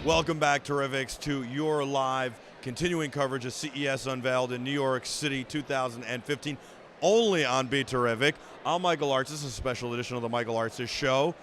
Welcome back, Terrifics, to your live continuing coverage of CES Unveiled in New York City 2015, only on BeTerrific. I'm Michael Arts. This is a special edition of the Michael Arts Show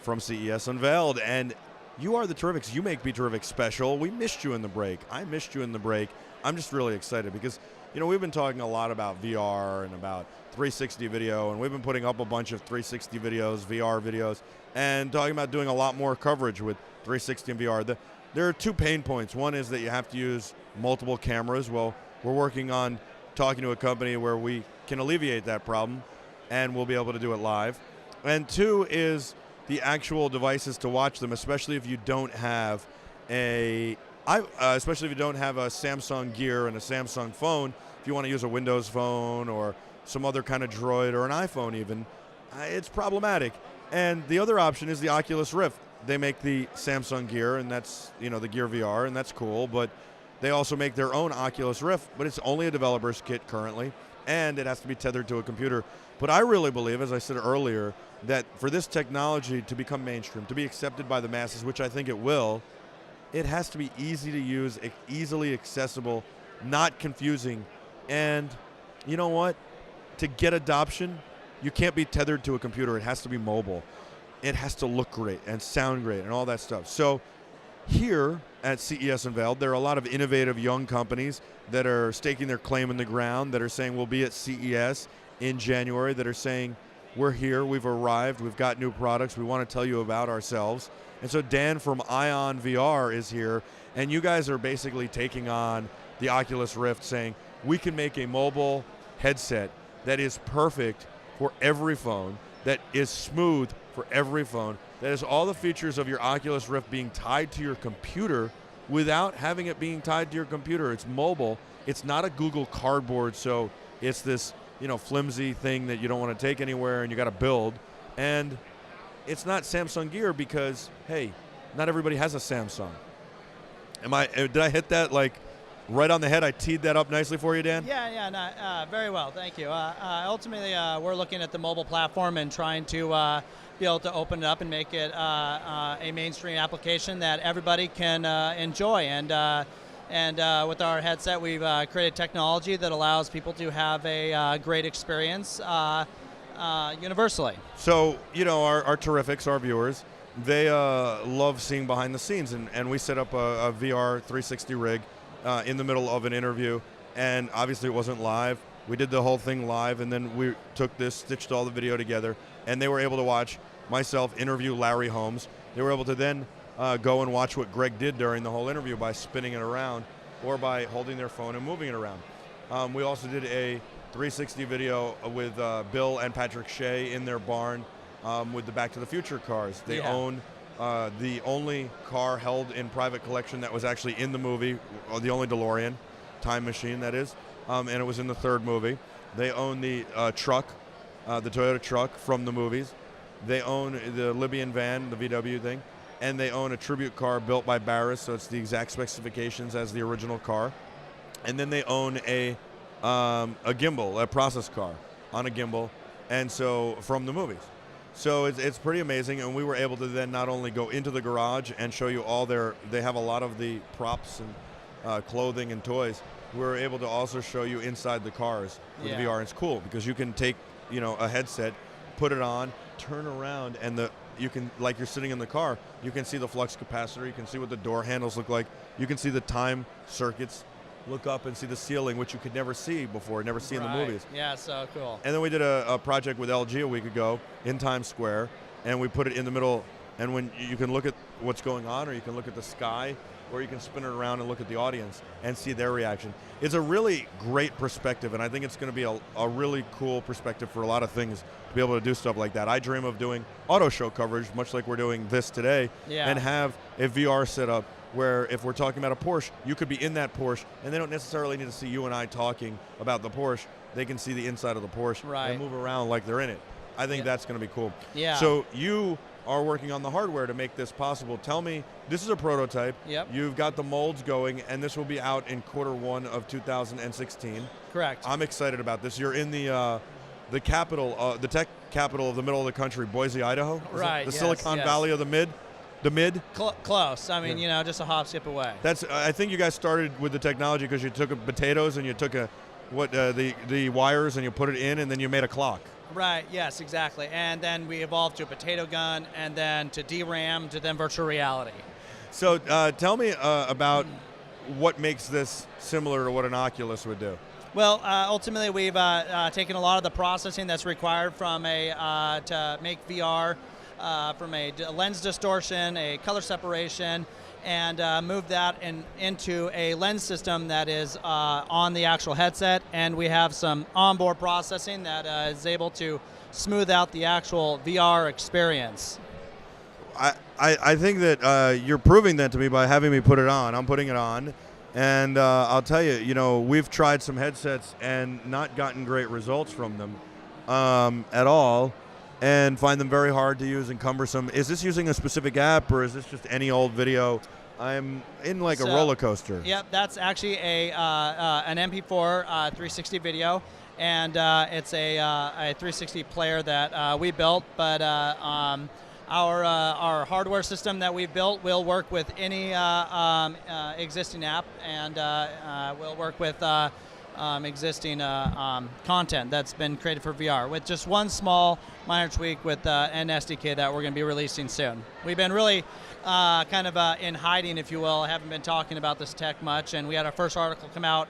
from CES Unveiled. And you are the Terrifics. You make BeTerrific special. We missed you in the break. I missed you in the break. I'm just really excited because, you know, we've been talking a lot about VR and about 360 video, and we've been putting up a bunch of 360 videos, VR videos, and talking about doing a lot more coverage with 360 and VR. There are two pain points. One is that you have to use multiple cameras. Well, we're working on talking to a company where we can alleviate that problem, and we'll be able to do it live. And two is the actual devices to watch them, especially if you don't have especially if you don't have a Samsung Gear and a Samsung phone. If you want to use a Windows phone or some other kind of Droid or an iPhone even, it's problematic. And the other option is the Oculus Rift. They make the Samsung Gear, and that's, you know, the Gear VR, and that's cool, but they also make their own Oculus Rift, but it's only a developer's kit currently, and it has to be tethered to a computer. But I really believe, as I said earlier, that for this technology to become mainstream, to be accepted by the masses, which I think it will, it has to be easy to use, easily accessible, not confusing. And you know what? To get adoption, you can't be tethered to a computer. It has to be mobile. It has to look great and sound great and all that stuff. So here at CES Unveiled, there are a lot of innovative young companies that are staking their claim in the ground, that are saying we'll be at CES in January, that are saying we're here, we've arrived, we've got new products, we want to tell you about ourselves. And so Dan from IonVR is here, and you guys are basically taking on the Oculus Rift, saying we can make a mobile headset that is perfect for every phone, that is smooth for every phone, that has all the features of your Oculus Rift being tied to your computer without having it being tied to your computer. It's mobile. It's not a Google Cardboard, so it's this, you know, flimsy thing that you don't want to take anywhere and you got to build. And it's not Samsung Gear because, hey, not everybody has a Samsung. Did I hit that like right on the head? I teed that up nicely for you, Dan? Yeah, very well, thank you. Ultimately, we're looking at the mobile platform and trying to be able to open it up and make it a mainstream application that everybody can enjoy. And with our headset, we've created technology that allows people to have a great experience universally. So, you know, our Terrifics, our viewers, they love seeing behind the scenes, and we set up a VR 360 rig in the middle of an interview, and obviously it wasn't live. We did the whole thing live, and then we took this, stitched all the video together, and they were able to watch myself interview Larry Holmes. They were able to then go and watch what Greg did during the whole interview by spinning it around or by holding their phone and moving it around. We also did a 360 video with Bill and Patrick Shea in their barn with the Back to the Future cars. They own the only car held in private collection that was actually in the movie, the only DeLorean, time machine that is, and it was in the third movie. They own the truck, the Toyota truck from the movies. They own the Libyan van, the VW thing, and they own a tribute car built by Barris, so it's the exact specifications as the original car. And then they own a gimbal, a process car on a gimbal, and so from the movies. So it's pretty amazing, and we were able to then not only go into the garage and show you all they have a lot of the props and clothing and toys. We were able to also show you inside the cars with VR. It's cool because you can take, you know, a headset, put it on, turn around, and you can, like you're sitting in the car, you can see the flux capacitor, you can see what the door handles look like, you can see the time circuits, look up and see the ceiling, which you could never see before, never see in the movies. Yeah, so cool. And then we did a project with LG a week ago in Times Square, and we put it in the middle, and when you can look at what's going on, or you can look at the sky, or you can spin it around and look at the audience and see their reaction. It's a really great perspective, and I think it's going to be a really cool perspective for a lot of things to be able to do stuff like that. I dream of doing auto show coverage, much like we're doing this today, and have a VR setup where if we're talking about a Porsche, you could be in that Porsche, and they don't necessarily need to see you and I talking about the Porsche. They can see the inside of the Porsche and move around like they're in it. I think that's going to be cool. Yeah. So you are working on the hardware to make this possible. Tell me, this is a prototype. Yep. You've got the molds going, and this will be out in Q1 of 2016. Correct. I'm excited about this. You're in the capital, the tech capital of the middle of the country, Boise, Idaho? Right. The Silicon Valley of the Mid. The mid? Close. I mean, just a hop, skip away. I think you guys started with the technology because you took potatoes and you took the wires and you put it in and then you made a clock. Right, yes, exactly. And then we evolved to a potato gun and then to DRAM to then virtual reality. So tell me about what makes this similar to what an Oculus would do. Well, ultimately we've taken a lot of the processing that's required from to make VR from a lens distortion, a color separation, and moved that into a lens system that is on the actual headset, and we have some onboard processing that is able to smooth out the actual VR experience. I think that you're proving that to me by having me put it on. I'm putting it on, and I'll tell you, we've tried some headsets and not gotten great results from them at all, and find them very hard to use and cumbersome. Is this using a specific app, or is this just any old video? I'm in like a roller coaster. Yep, that's actually an MP4 360 video, and it's a 360 player that we built, but our hardware system that we've built will work with any existing app, and will work with existing content that's been created for VR, with just one small minor tweak with an SDK that we're going to be releasing soon. We've been really kind of in hiding, if you will. I haven't been talking about this tech much, and we had our first article come out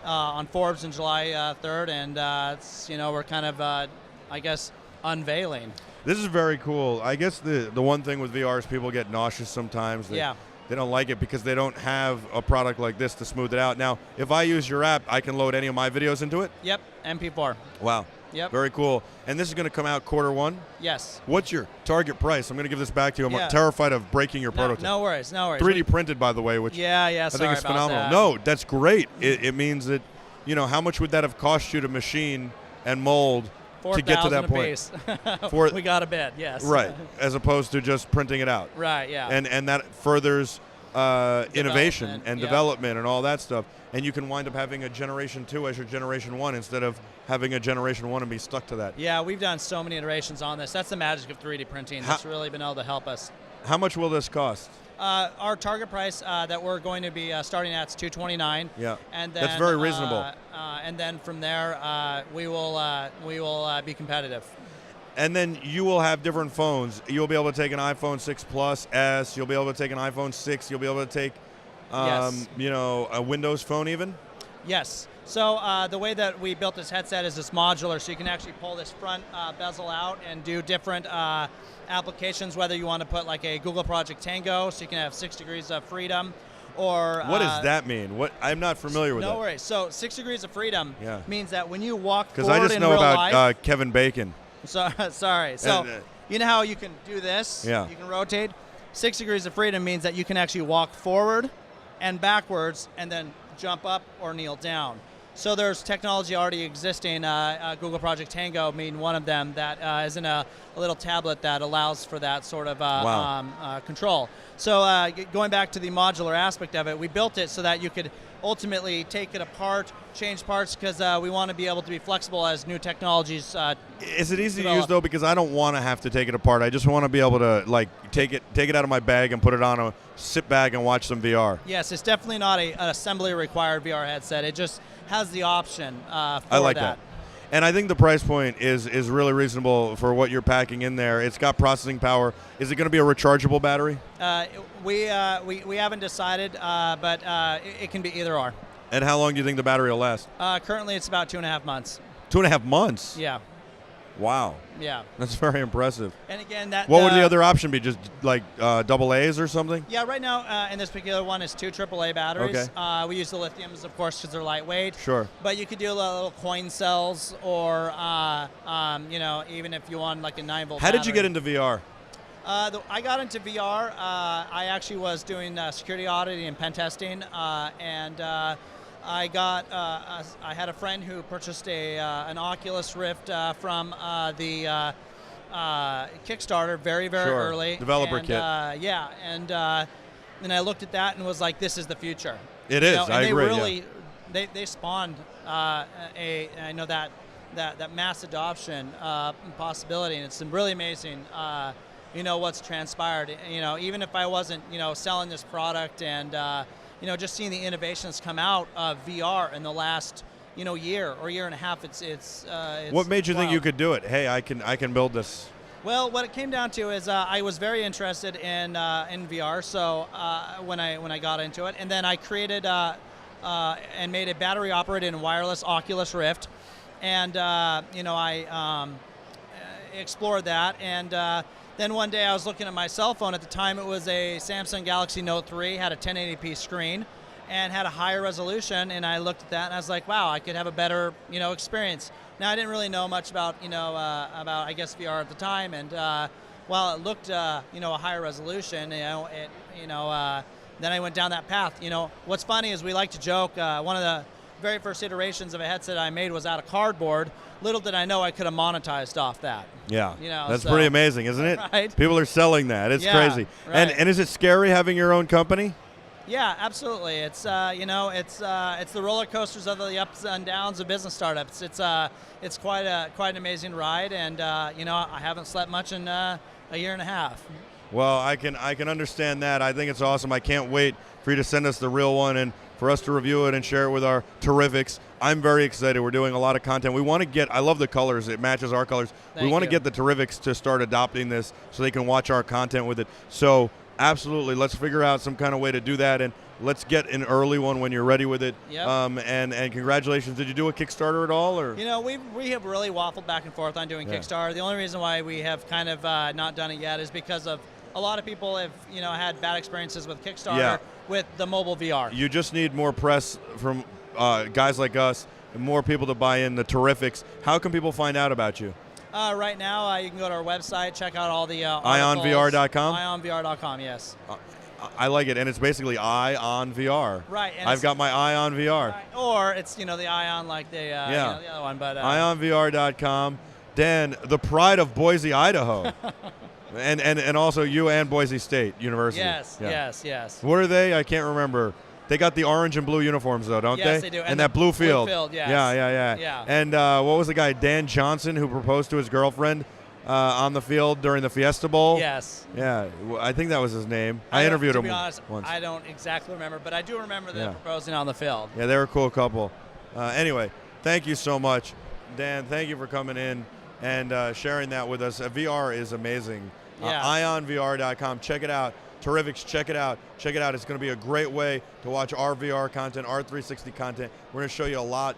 on Forbes on July 3rd, and we're kind of, I guess, unveiling. This is very cool. I guess the one thing with VR is people get nauseous sometimes. They don't like it because they don't have a product like this to smooth it out. Now, if I use your app, I can load any of my videos into it? Yep, MP4. Wow. Yep. Very cool. And this is going to come out Q1? Yes. What's your target price? I'm going to give this back to you. I'm terrified of breaking your prototype. No worries, no worries. 3D printed, by the way, which I think is phenomenal. No, that's great. It means that, how much would that have cost you to machine and mold to get to that point? We got a bid, yes. Right, as opposed to just printing it out. Right, yeah. And that furthers innovation and development and all that stuff. And you can wind up having a Generation 2 as your Generation 1 instead of having a Generation 1 and be stuck to that. Yeah, we've done so many iterations on this. That's the magic of 3D printing. That's really been able to help us. How much will this cost? Our target price that we're going to be starting at is $229. Yeah, and then, that's very reasonable. And then from there, we will be competitive. And then you will have different phones. You'll be able to take an iPhone 6 Plus S. You'll be able to take an iPhone 6. You'll be able to take, a Windows phone even. Yes. So the way that we built this headset is this modular, so you can actually pull this front bezel out and do different applications, whether you want to put like a Google Project Tango, so you can have 6 degrees of freedom, or... What does that mean? I'm not familiar with that. No worries. So 6 degrees of freedom means that when you walk forward because I just know about Kevin Bacon. So, sorry. So you know how you can do this? Yeah. You can rotate. 6 degrees of freedom means that you can actually walk forward and backwards and then jump up or kneel down. So there's technology already existing, Google Project Tango being one of them, that is in a little tablet that allows for that sort of control. So going back to the modular aspect of it, we built it so that you could ultimately take it apart, change parts, because we want to be able to be flexible as new technologies Is it easy develop. to use though? Because I don't want to have to take it apart. I just want to be able to take it out of my bag and put it on a sit bag and watch some VR. Yes, it's definitely not an assembly required VR headset. It just has the option for I like that. And I think the price point is really reasonable for what you're packing in there. It's got processing power. Is it going to be a rechargeable battery? We haven't decided, but it can be either or. And how long do you think the battery will last? Currently, it's about 2.5 months. 2.5 months? Yeah. Wow. Yeah. That's very impressive. And again, that. What would the other option be? Just like double A's or something? Yeah. Right now, in this particular one, is 2 AAA batteries. Okay. We use the lithiums, of course, because they're lightweight. Sure. But you could do little coin cells, or even if you want like a 9-volt. How did you get into VR? I got into VR. I actually was doing security auditing and pen testing, and I had a friend who purchased an Oculus Rift from the Kickstarter very early. Developer kit. And then I looked at that and was like, this is the future. It is. I agree. Really, they spawned that mass adoption possibility, and it's really amazing. what's transpired. Even if I wasn't, selling this product and, just seeing the innovations come out of VR in the last, year or year and a half, it's what made you think wild. you could do it? Hey, I can build this. Well, what it came down to is I was very interested in VR. So when I got into it, and then I created and made a battery-operated and wireless Oculus Rift, and I explored that. And then one day I was looking at my cell phone. At the time, it was a Samsung Galaxy Note 3, had a 1080p screen, and had a higher resolution. And I looked at that, and I was like, wow, I could have a better experience. Now, I didn't really know much about, I guess, VR at the time, and while it looked, a higher resolution, then I went down that path. What's funny is we like to joke. One of the very first iterations of a headset I made was out of cardboard. Little did I know I could have monetized off that. Yeah, that's pretty amazing, isn't it? Right? People are selling that. It's crazy. Right. And is it scary having your own company? Yeah, absolutely. It's it's the roller coasters of the ups and downs of business startups. It's quite an amazing ride, and I haven't slept much in a year and a half. Well, I can understand that. I think it's awesome. I can't wait for you to send us the real one and for us to review it and share it with our Terrifics. I'm very excited. We're doing a lot of content. We want to get, I love the colors. It matches our colors. We want to get the Terrifics to start adopting this so they can watch our content with it. So absolutely, let's figure out some kind of way to do that, and let's get an early one when you're ready with it. Yep. And congratulations. Did you do a Kickstarter at all? Or we have really waffled back and forth on doing Kickstarter. The only reason why we have kind of not done it yet is because of a lot of people have had bad experiences with Kickstarter with the mobile VR. You just need more press from guys like us and more people to buy in the Terrifics. How can people find out about you? Right now, you can go to our website, check out all the IonVR.com? IonVR.com, yes. I like it, and it's basically IonVR. Right. And I've got my IonVR. Right, or it's, the Ion like the other one. But IonVR.com. Dan, the pride of Boise, Idaho. and also you and Boise State University. Yes. What are they? I can't remember. They got the orange and blue uniforms, though, don't they? Yes, they do. And that blue field. Blue field, yes. Yeah. And what was the guy, Dan Johnson, who proposed to his girlfriend on the field during the Fiesta Bowl? Yes. Yeah, I think that was his name. I interviewed him honest, once. I don't exactly remember, but I do remember them proposing on the field. Yeah, they were a cool couple. Anyway, thank you so much. Dan, thank you for coming in and sharing that with us. VR is amazing. IonVR.com. Check it out. Terrifics, check it out. Check it out. It's going to be a great way to watch our VR content, our 360 content. We're going to show you a lot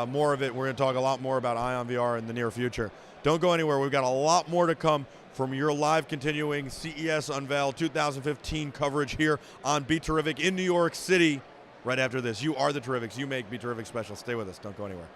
more of it. We're going to talk a lot more about IonVR in the near future. Don't go anywhere. We've got a lot more to come from your live continuing CES Unveiled 2015 coverage here on BeTerrific in New York City right after this. You are the Terrifics. You make BeTerrific special. Stay with us. Don't go anywhere.